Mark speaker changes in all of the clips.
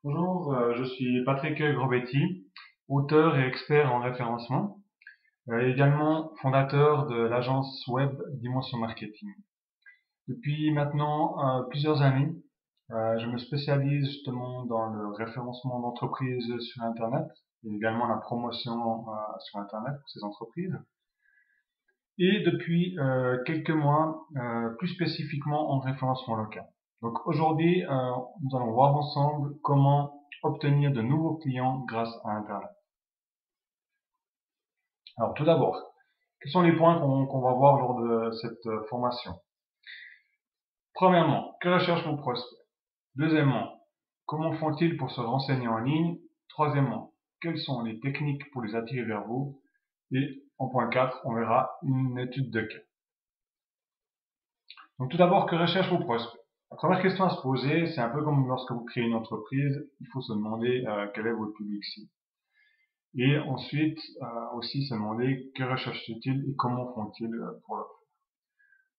Speaker 1: Bonjour, je suis Patrick Grobetti, auteur et expert en référencement, également fondateur de l'agence web Dimension Marketing. Depuis maintenant plusieurs années, je me spécialise justement dans le référencement d'entreprises sur Internet et également la promotion sur Internet pour ces entreprises. Et depuis quelques mois, plus spécifiquement en référencement local. Donc aujourd'hui, nous allons voir ensemble comment obtenir de nouveaux clients grâce à Internet. Alors tout d'abord, quels sont les points qu'on va voir lors de cette formation? Premièrement, que recherche mon prospect? Deuxièmement, comment font-ils pour se renseigner en ligne? Troisièmement, quelles sont les techniques pour les attirer vers vous? Et en point 4, on verra une étude de cas. Donc tout d'abord, que recherche vos prospects? La première question à se poser, c'est un peu comme lorsque vous créez une entreprise, il faut se demander quel est votre public cible. Et ensuite, aussi se demander que recherchent-ils et comment font-ils pour le faire.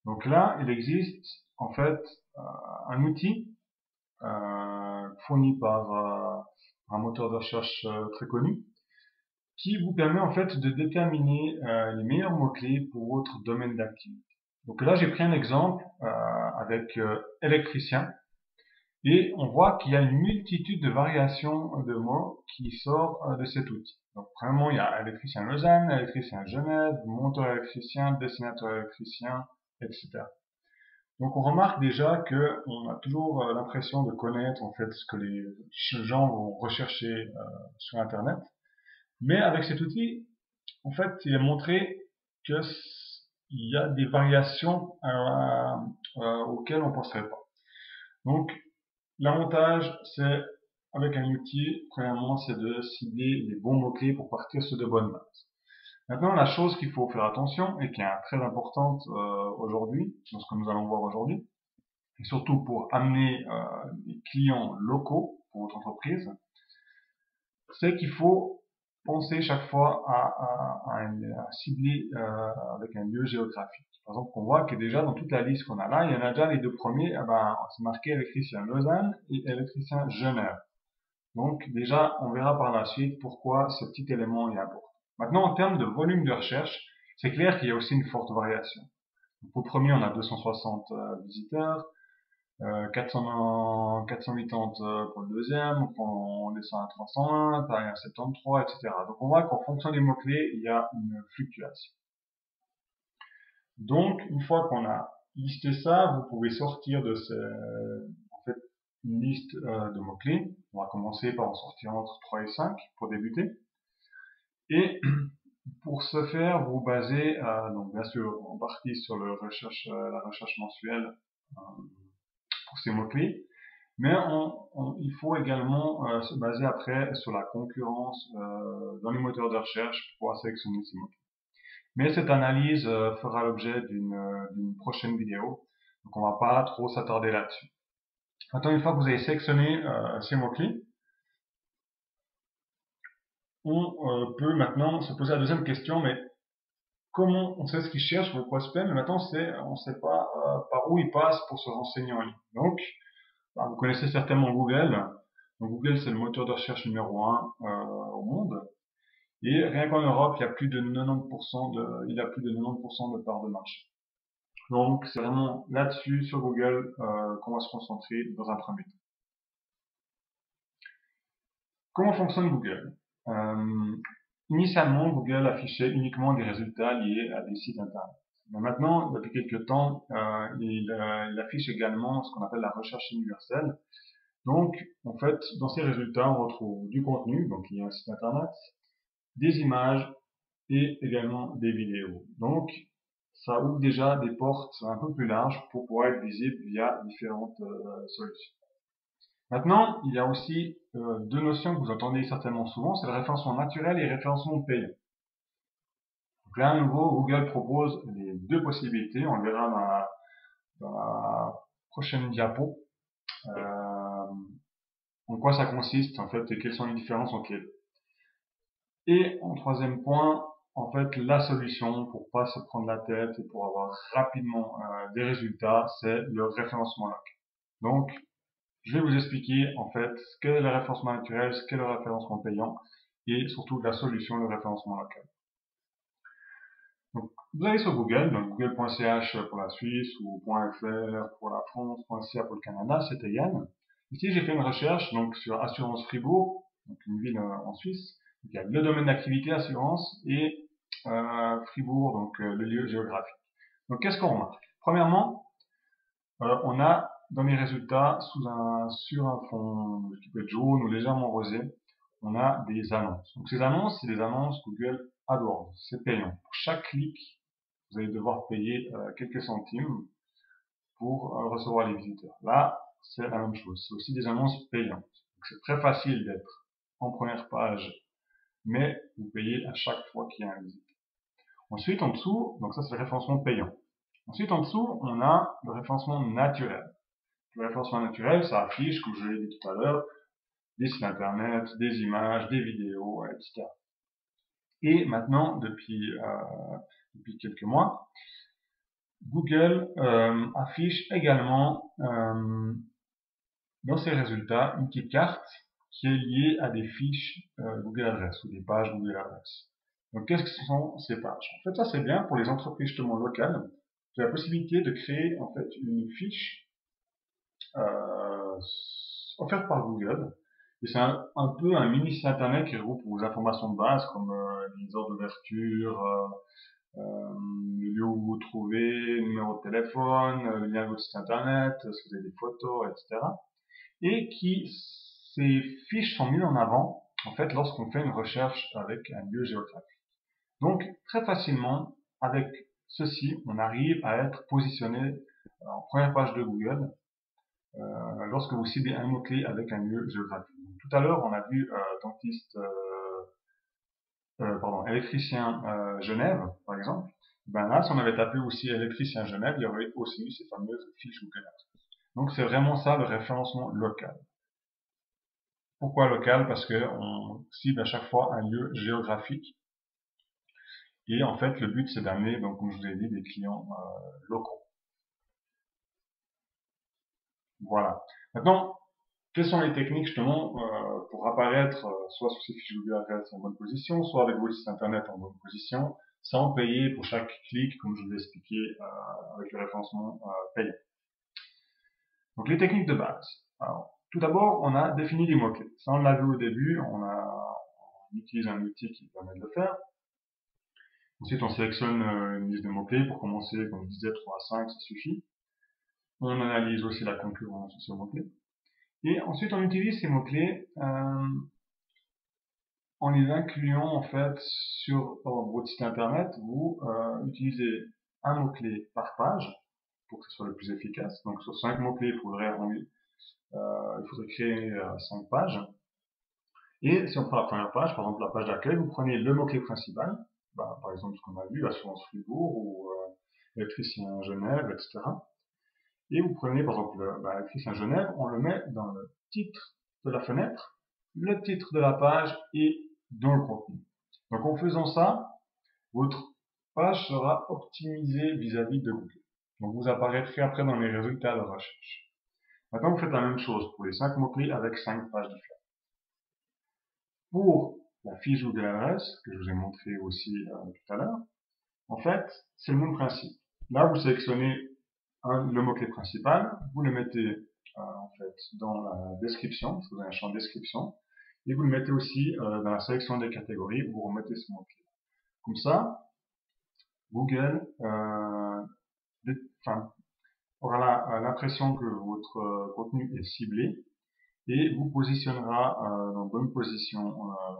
Speaker 1: Donc là, il existe en fait un outil fourni par un moteur de recherche très connu qui vous permet en fait de déterminer les meilleurs mots-clés pour votre domaine d'activité. Donc là, j'ai pris un exemple avec électricien et on voit qu'il y a une multitude de variations de mots qui sortent de cet outil. Donc vraiment, il y a électricien Lausanne, électricien Genève, monteur électricien, dessinateur électricien, etc. Donc on remarque déjà que on a toujours l'impression de connaître en fait ce que les gens vont rechercher sur Internet. Mais avec cet outil, en fait, il est montré que il y a des variations auxquelles on ne penserait pas. Donc, l'avantage, c'est, avec un outil, premièrement, c'est de cibler les bons mots-clés pour partir sur de bonnes bases. Maintenant, la chose qu'il faut faire attention, et qui est très importante aujourd'hui, dans ce que nous allons voir aujourd'hui, et surtout pour amener des clients locaux pour votre entreprise, c'est qu'il faut penser chaque fois à cibler avec un lieu géographique. Par exemple, on voit que déjà dans toute la liste qu'on a là, il y en a déjà les deux premiers, c'est marqué électricien Lausanne et électricien Genève. Donc déjà, on verra par la suite pourquoi ce petit élément est important. Maintenant, en termes de volume de recherche, c'est clair qu'il y a aussi une forte variation. Donc, au premier, on a 260 visiteurs, 480 pour le deuxième, on descend à 301, à 73, etc. Donc on voit qu'en fonction des mots-clés, il y a une fluctuation. Donc, une fois qu'on a listé ça, vous pouvez sortir de une liste de mots-clés. On va commencer par en sortir entre 3 et 5 pour débuter. Et pour ce faire, vous basez, donc bien sûr, en partie sur la recherche mensuelle pour ces mots-clés. Mais il faut également se baser après sur la concurrence dans les moteurs de recherche pour pouvoir sélectionner ces mots-clés. Mais cette analyse fera l'objet d'une prochaine vidéo, donc on va pas trop s'attarder là-dessus. Maintenant, une fois que vous avez sélectionné ces mots-clés, on peut maintenant se poser la deuxième question, mais comment on sait ce qu'ils cherchent vos prospects, mais maintenant on ne sait pas par où ils passent pour se renseigner en ligne. Donc, vous connaissez certainement Google. Donc Google, c'est le moteur de recherche numéro 1 au monde. Et rien qu'en Europe, il y a plus de 90% de part de marché. Donc c'est vraiment là-dessus, sur Google, qu'on va se concentrer dans un premier temps. Comment fonctionne Google? Initialement, Google affichait uniquement des résultats liés à des sites internet. Mais maintenant, depuis quelques temps, il affiche également ce qu'on appelle la recherche universelle. Donc, en fait, dans ces résultats, on retrouve du contenu, donc il y a un site internet, des images et également des vidéos. Donc, ça ouvre déjà des portes un peu plus larges pour pouvoir être visible via différentes solutions. Maintenant, il y a aussi deux notions que vous entendez certainement souvent, c'est le référencement naturel et le référencement payant. Donc là, à nouveau, Google propose les deux possibilités, on le verra dans la prochaine diapo. En quoi ça consiste en fait et quelles sont les différences entre les deux. Et en troisième point, en fait, la solution pour pas se prendre la tête et pour avoir rapidement des résultats, c'est le référencement local. Donc, je vais vous expliquer en fait ce qu'est le référencement naturel, ce qu'est le référencement payant et surtout la solution de référencement local. Donc, vous allez sur Google, donc google.ch pour la Suisse ou .fr pour la France, .ca pour le Canada, c'était Yann. Ici, j'ai fait une recherche donc sur Assurance Fribourg, donc une ville en Suisse. Donc, il y a le domaine d'activité assurance et Fribourg, donc le lieu géographique. Donc, qu'est-ce qu'on remarque? Premièrement, on a dans les résultats, sur un fond qui peut être jaune ou légèrement rosé, on a des annonces. Donc ces annonces, c'est des annonces Google AdWords, c'est payant. Pour chaque clic, vous allez devoir payer quelques centimes pour recevoir les visiteurs. Là, c'est la même chose, c'est aussi des annonces payantes. Donc c'est très facile d'être en première page, mais vous payez à chaque fois qu'il y a un visite. Ensuite, en dessous, donc ça c'est le référencement payant. Ensuite, en dessous, on a le référencement naturel. Le référencement naturel, ça affiche, comme je l'ai dit tout à l'heure, des sites internet, des images, des vidéos, etc. Et maintenant, depuis quelques mois, Google affiche également dans ses résultats une petite carte qui est liée à des fiches Google Adresse ou des pages Google Adresse. Donc qu'est-ce que sont ces pages? En fait, ça c'est bien pour les entreprises justement locales. Vous avez la possibilité de créer en fait une fiche offerte par Google. Et c'est un peu un mini site internet qui regroupe vos informations de base comme les heures d'ouverture, le lieu où vous trouvez, le numéro de téléphone, le lien de votre site internet, si vous avez des photos, etc. Et ces fiches sont mises en avant en fait lorsqu'on fait une recherche avec un lieu géographique. Donc très facilement avec ceci, on arrive à être positionné en première page de Google lorsque vous ciblez un mot-clé avec un lieu géographique. Donc, tout à l'heure, on a vu électricien Genève, par exemple. Ben là, si on avait tapé aussi électricien Genève, il y aurait aussi eu ces fameuses fiches Google Ads. Donc c'est vraiment ça le référencement local. Pourquoi local? Parce qu'on cible à chaque fois un lieu géographique. Et en fait, le but c'est d'amener, donc comme je vous l'ai dit, des clients locaux. Voilà. Maintenant, quelles sont les techniques justement pour apparaître soit sur ces fiches Google Ads en bonne position, soit avec votre site internet en bonne position, sans payer pour chaque clic, comme je vous l'ai expliqué avec le référencement payant. Donc les techniques de base. Alors, tout d'abord, on a défini les mots-clés. Ça, on l'a vu au début, on utilise un outil qui permet de le faire. Ensuite, on sélectionne une liste de mots-clés. Pour commencer, comme je disais, 3 à 5, ça suffit. On analyse aussi la concurrence sur ces mots-clés. Et ensuite, on utilise ces mots-clés en les incluant en fait sur votre site internet. Vous utilisez un mot-clé par page pour que ce soit le plus efficace. Donc sur 5 mots-clés, il faudrait créer 5 pages. Et si on prend la première page, par exemple la page d'accueil, vous prenez le mot-clé principal, par exemple ce qu'on a vu, Assurance Fribourg ou électricien Genève, etc. Et vous prenez par exemple électricien Genève, on le met dans le titre de la fenêtre, le titre de la page et dans le contenu. Donc en faisant ça, votre page sera optimisée vis-à-vis de Google. Donc vous apparaîtrez après dans les résultats de recherche. Maintenant vous faites la même chose pour les 5 mots-clés avec 5 pages différentes. Pour la fiche Google Adresse, que je vous ai montré aussi tout à l'heure, en fait, c'est le même principe. Là, vous sélectionnez le mot-clé principal, vous le mettez en fait dans la description, parce que vous avez un champ description, et vous le mettez aussi dans la sélection des catégories, vous remettez ce mot-clé. Comme ça, Google aura l'impression que votre contenu est ciblé et vous positionnera dans bonne position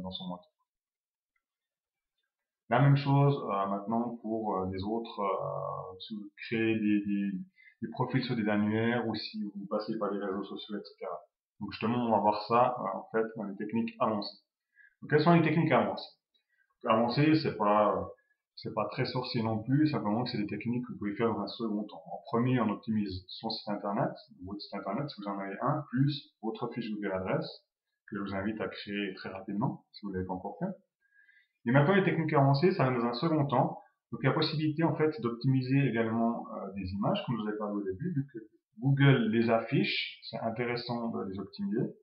Speaker 1: dans son moteur. La même chose maintenant pour les autres, si vous créez des profils sur des annuaires ou si vous passez par les réseaux sociaux, etc. Donc justement, on va voir ça en fait dans les techniques avancées. Donc, quelles sont les techniques avancées? Avancées, c'est pas très sorcier non plus, simplement que c'est des techniques que vous pouvez faire dans un second temps. En premier, on optimise son site internet, votre site internet si vous en avez un, plus votre fiche Google Adresse, que je vous invite à créer très rapidement, si vous ne l'avez pas encore fait. Et maintenant, les techniques avancées, ça vient dans un second temps. Donc, il y a possibilité, en fait, d'optimiser également des images, comme je vous ai parlé au début, vu que Google les affiche, c'est intéressant de les optimiser.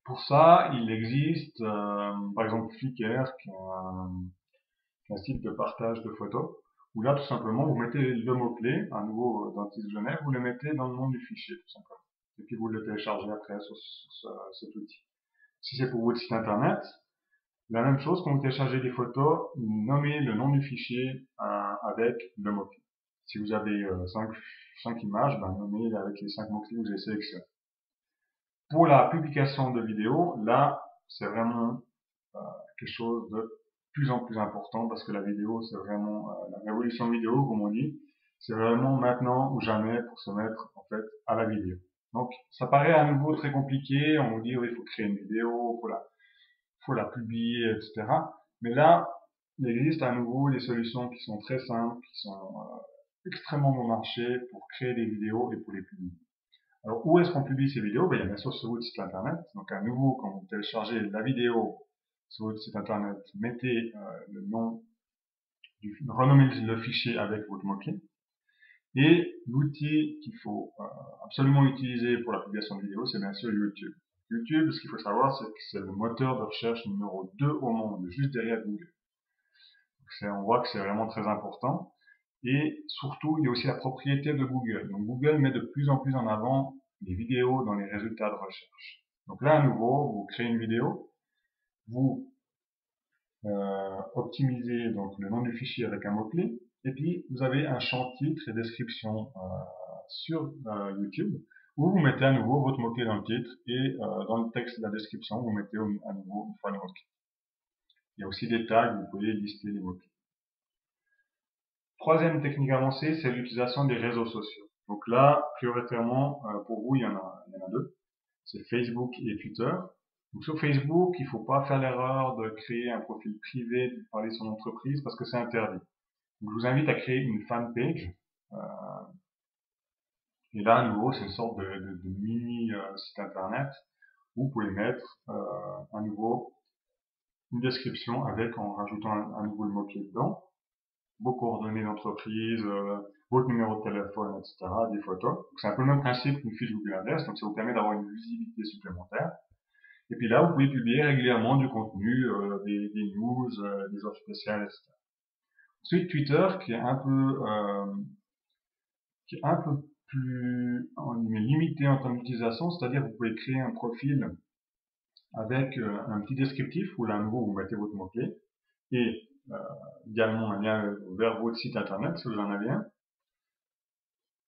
Speaker 1: Pour ça, il existe par exemple Flickr, qui est un site de partage de photos, où là tout simplement vous mettez le mot-clé, à nouveau dans le site Genève, vous le mettez dans le nom du fichier tout simplement. Et puis vous le téléchargez après sur cet outil. Si c'est pour votre site internet, la même chose, quand vous téléchargez des photos, nommez le nom du fichier avec le mot-clé. Si vous avez 5 images, nommez avec les 5 mots-clés que vous avez sélectionnés. Pour la publication de vidéos, là, c'est vraiment quelque chose de plus en plus important parce que la vidéo, c'est vraiment la révolution vidéo, comme on dit. C'est vraiment maintenant ou jamais pour se mettre en fait à la vidéo. Donc, ça paraît à nouveau très compliqué. On vous dit, oui, il faut créer une vidéo, faut la publier, etc. Mais là, il existe à nouveau des solutions qui sont très simples, qui sont extrêmement bon marché pour créer des vidéos et pour les publier. Alors, où est-ce qu'on publie ces vidéos? Il y a bien sûr sur votre site internet. Donc, à nouveau, quand vous téléchargez la vidéo sur votre site internet, mettez le nom, renommez le fichier avec votre mot-clé. Et l'outil qu'il faut absolument utiliser pour la publication de vidéos, c'est bien sûr YouTube. YouTube, ce qu'il faut savoir, c'est que c'est le moteur de recherche numéro 2 au monde, juste derrière Google. Donc on voit que c'est vraiment très important. Et surtout, il y a aussi la propriété de Google. Donc Google met de plus en plus en avant les vidéos dans les résultats de recherche. Donc là, à nouveau, vous créez une vidéo, vous optimisez donc le nom du fichier avec un mot-clé, et puis vous avez un champ titre et description sur YouTube, où vous mettez à nouveau votre mot-clé dans le titre, et dans le texte de la description, vous mettez à nouveau une fois le mot-clé. Il y a aussi des tags, vous pouvez lister les mots-clés. Troisième technique avancée, c'est l'utilisation des réseaux sociaux. Donc là, prioritairement, pour vous, il y en a deux. C'est Facebook et Twitter. Donc sur Facebook, il ne faut pas faire l'erreur de créer un profil privé, de parler de son entreprise, parce que c'est interdit. Donc je vous invite à créer une fanpage. Et là, à nouveau, c'est une sorte de mini site internet où vous pouvez mettre à nouveau une description avec, en rajoutant un nouveau le mot-clé dedans, vos coordonnées d'entreprise, votre numéro de téléphone, etc., des photos. C'est un peu le même principe qu'une fiche Google Adresse, donc ça vous permet d'avoir une visibilité supplémentaire. Et puis là, vous pouvez publier régulièrement du contenu, des news, des offres spéciales, etc. Ensuite, Twitter, qui est un peu plus limité en termes d'utilisation, c'est-à-dire vous pouvez créer un profil avec un petit descriptif où là, à nouveau, vous mettez votre mot-clé et également un lien vers votre site internet si vous en avez un.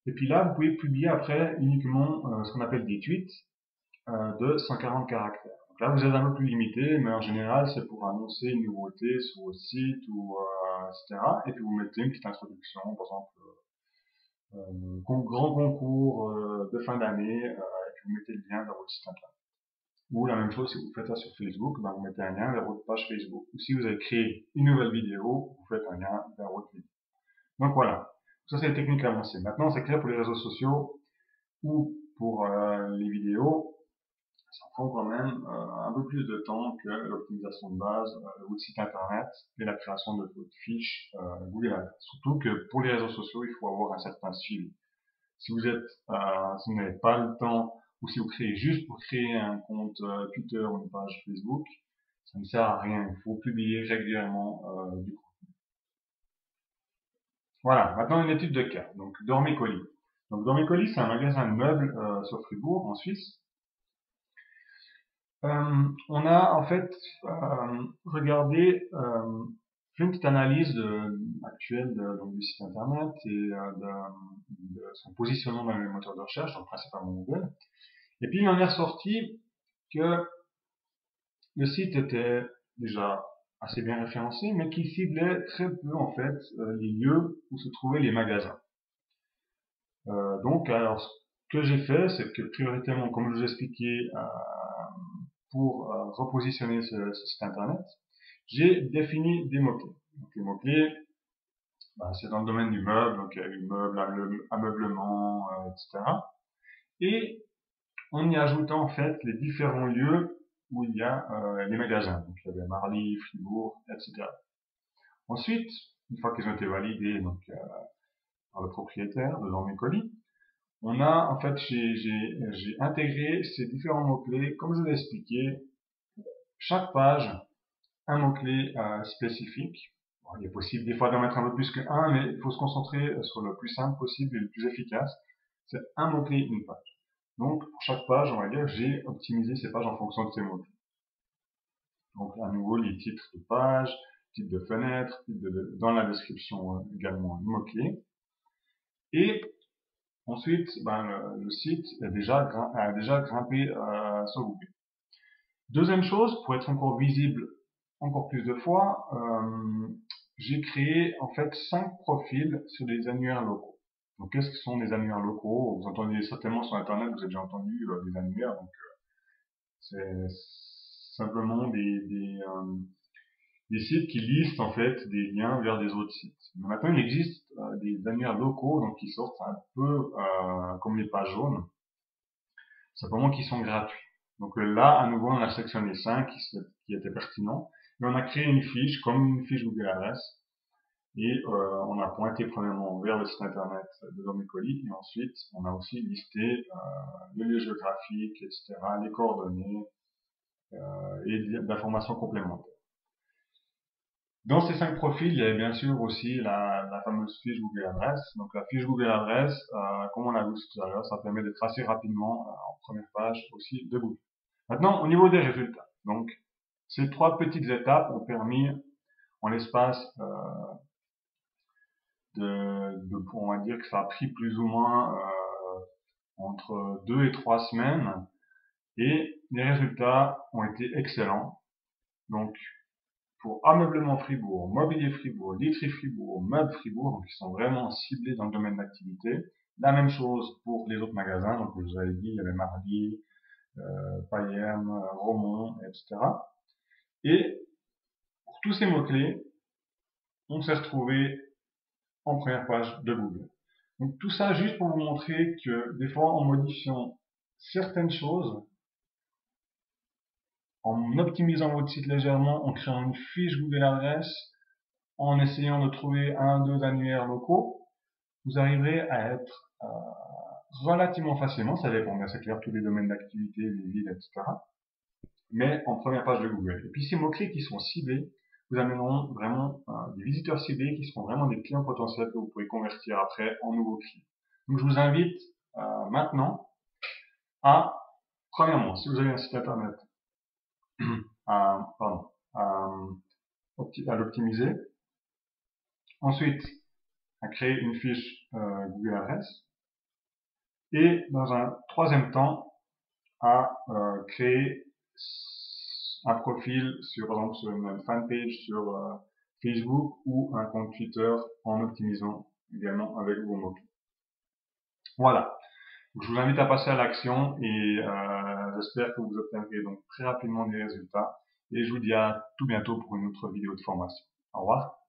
Speaker 1: Et puis là, vous pouvez publier après uniquement ce qu'on appelle des tweets de 140 caractères. Donc là, vous êtes un peu plus limité, mais en général, c'est pour annoncer une nouveauté sur votre site ou etc. Et puis vous mettez une petite introduction, par exemple, grand concours de fin d'année, et puis vous mettez le lien vers votre site internet. Ou la même chose, si vous faites ça sur Facebook, vous mettez un lien vers votre page Facebook. Ou si vous avez créé une nouvelle vidéo, vous faites un lien vers votre vidéo. Donc voilà, ça c'est les techniques avancées. Maintenant, c'est clair pour les réseaux sociaux ou pour les vidéos, ça prend quand même un peu plus de temps que l'optimisation de base de votre site internet et la création de votre fiche Google Ads. Surtout que pour les réseaux sociaux, il faut avoir un certain suivi. Si vous n'avez pas le temps, ou si vous créez juste pour créer un compte Twitter ou une page Facebook, ça ne sert à rien. Il faut publier régulièrement du contenu. Voilà, maintenant une étude de cas. Donc Dormez-Colis. Donc Dormez-Colis, c'est un magasin de meubles sur Fribourg, en Suisse. On a en fait regardé, fait une petite analyse actuelle du site internet et de son positionnement dans les moteurs de recherche, donc principalement Google. Et puis il en est ressorti que le site était déjà assez bien référencé, mais qu'il ciblait très peu en fait les lieux où se trouvaient les magasins. Donc alors ce que j'ai fait, c'est que prioritairement, comme je vous ai expliqué, pour repositionner ce site internet, j'ai défini des mots-clés. Donc les mots-clés, c'est dans le domaine du meuble, donc meuble, ameublement, etc. Et en y ajoutant en fait les différents lieux où il y a les magasins. Donc il y avait Marly, Fribourg, etc. Ensuite, une fois qu'ils ont été validés donc, par le propriétaire de Dormez-Colis, on a, en fait, j'ai intégré ces différents mots-clés, comme je vous l'ai expliqué, chaque page, un mot-clé spécifique. Bon, il est possible des fois d'en mettre un peu plus qu'un, mais il faut se concentrer sur le plus simple possible et le plus efficace. C'est un mot-clé, une page. Donc, pour chaque page, on va dire, j'ai optimisé ces pages en fonction de ces mots-clés. Donc, à nouveau, les titres de page, titre de fenêtre, dans la description également, le mot-clé. Et ensuite, le site a déjà grimpé sur Google. Deuxième chose, pour être encore visible encore plus de fois, j'ai créé en fait 5 profils sur des annuaires locaux. Donc qu'est-ce que sont des annuaires locaux? Vous entendez certainement sur internet, vous avez déjà entendu des annuaires. Donc c'est simplement des sites qui listent en fait des liens vers des autres sites. Mais maintenant il existe des annuaires locaux donc qui sortent un peu comme les pages jaunes, simplement qui sont gratuits. Donc là, à nouveau, on a sélectionné 5 qui étaient pertinents. Et on a créé une fiche, comme une fiche Google Adresse. Et on a pointé premièrement vers le site internet de Domicoly. Et ensuite, on a aussi listé le lieu géographique, etc., les coordonnées et d'informations complémentaires. Dans ces 5 profils, il y avait bien sûr aussi la fameuse fiche Google Adresse. Donc la fiche Google Adresse, comme on l'a vu tout à l'heure, ça permet de tracer rapidement en première page aussi de Google. Maintenant, au niveau des résultats. Donc, ces 3 petites étapes ont permis, en l'espace on va dire que ça a pris plus ou moins entre 2 et 3 semaines, et les résultats ont été excellents. Donc, pour Ameublement Fribourg, Mobilier Fribourg, Literie Fribourg, Meubles Fribourg, donc ils sont vraiment ciblés dans le domaine d'activité. La même chose pour les autres magasins, donc je vous avais dit, il y avait Marly, Payerne, Romont, etc. Et pour tous ces mots-clés, on s'est retrouvé en première page de Google. Donc tout ça juste pour vous montrer que des fois en modifiant certaines choses, en optimisant votre site légèrement, en créant une fiche Google Adresse, en essayant de trouver 1-2 annuaires locaux, vous arriverez à être relativement facilement, ça dépend bien c'est clair, tous les domaines d'activité, les villes, etc. Mais en première page de Google. Et puis ces mots-clés qui sont ciblés, vous amèneront vraiment des visiteurs ciblés qui seront vraiment des clients potentiels que vous pourrez convertir après en nouveaux clients. Donc je vous invite maintenant à, premièrement, si vous avez un site internet, à l'optimiser. Ensuite, à créer une fiche Google Adresse. Et dans un troisième temps, à créer un profil sur, par exemple, sur une fanpage sur Facebook ou un compte Twitter en optimisant également avec vos mots-clés. Voilà. Donc, je vous invite à passer à l'action et j'espère que vous obtiendrez donc très rapidement des résultats. Et je vous dis à tout bientôt pour une autre vidéo de formation. Au revoir.